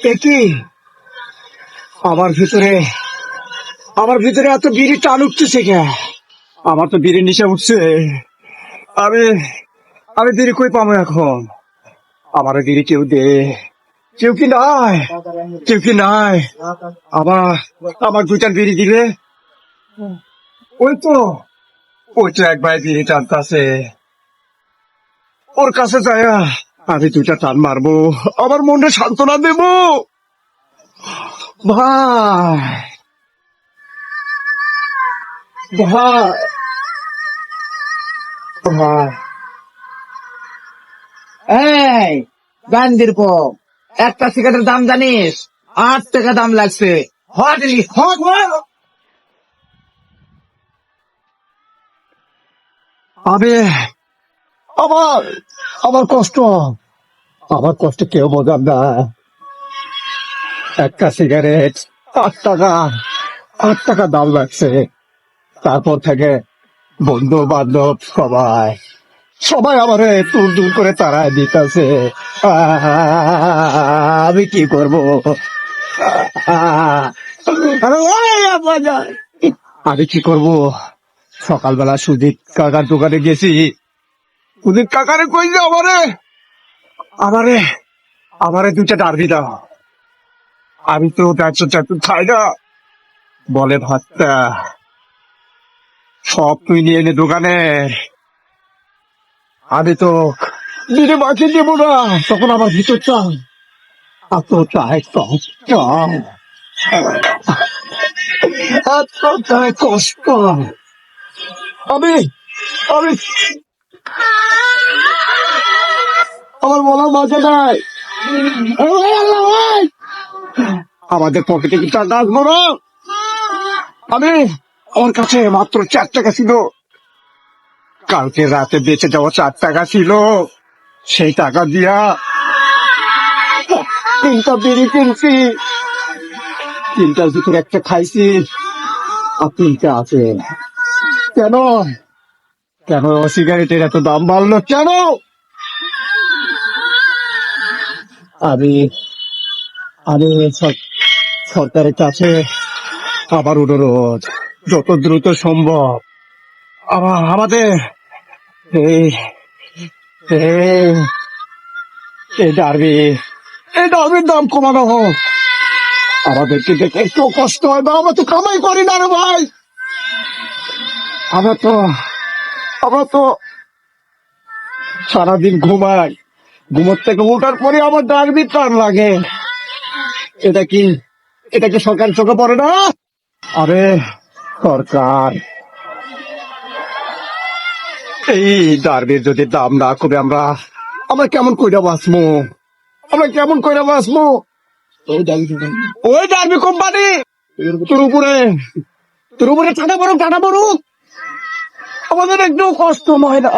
এ কি আমার ভিতরে আমার ভিতরে এত বিড়ি টান উঠতেছে কে? আমার তো বিড়ি নিচে উঠছে। আমি আমি বিড়ি কই পাবো এখন? আমার বিড়ি কেউ দে, কেউ কি নাই? কেউ কি নাই? আমার আমার দুইটা বিড়ি দিলে। ওই তো ওই তো এক ভাই বিড়ি টানতাছে, ওর কাছে যায় আমি দুইটা টান মারবো, আমার মনে সান্ত্বনা দেবো। ভাই, ভাই, ভাই। এই গান্ধীর পো, একটা সিগারেটের দাম জানিস? 8 টাকা দাম লাগছে। হটলি হট হট। আমি আমার আমার কষ্ট, আমার কষ্ট কেউ বোঝান না। একটা সিগারেট 8 টাকা, 8 টাকা দাম লাগছে। তারপর থেকে বন্ধু বান্ধব সবাই সবাই আমারে দূর দূর করে তাড়ায় দিতেছে। আমি কি করব? আমি কি করব? সকালবেলা সুদীপ কাকার দোকানে গেছি, সুদীপ কাকারে কই যে আমারে আমারে আমারে দুইটা ডারবি দাও। আমি তো চারশো চারশো খাই না, বলে ভাতটা সব তুই নিয়ে এনে দোকানে। আমি তো দিনে বাকি দেবো না, তখন আমার ভিতর চাই এত চায় কষ্ট, এত চায় কষ্ট। আমি আমি আমার বলার মাঝে নাই। ওই আল্লাহ, ওই! আমাদের পকেটে কি টাকা আসবো না? আমি আমার কাছে মাত্র 4 টাকা ছিল, কালকে রাতে বেঁচে যাওয়া 4 টাকা ছিল। সেই টাকা দিয়া 3টা বিড়ি কিনছি, 3টার ভিতরে একটা খাইছি, আর 3টা আছে। কেন কেন সিগারেটের এত দাম বাড়লো কেন? আমি আমি সরকারের কাছে আবার অনুরোধ, যত দ্রুত সম্ভব আমাদের এই এই এই ডার্বি এই ডার্বির দাম কমানো হোক। আমাদেরকে দেখে একটু কষ্ট হয় বা আমরা তো কামাই করি না রে ভাই। আমরা তো আমরা তো সারাদিন ঘুমাই, ঘুমোর থেকে ওঠার পরে আমার ডার্বি টান লাগে। এটা কি এটা কি সরকার চোখে পড়ে না? আরে সরকার, এই ডার্বির যদি দাম না কমে আমরা আমরা কেমন কইরা বাঁচবো? আমরা কেমন কইরা বাঁচবো? ওই ডার্বি কোম্পানি তোর উপরে তোর উপরে টাকা পড়ুক, টাকা পড়ুক, আমাদের একটু কষ্ট হয় না।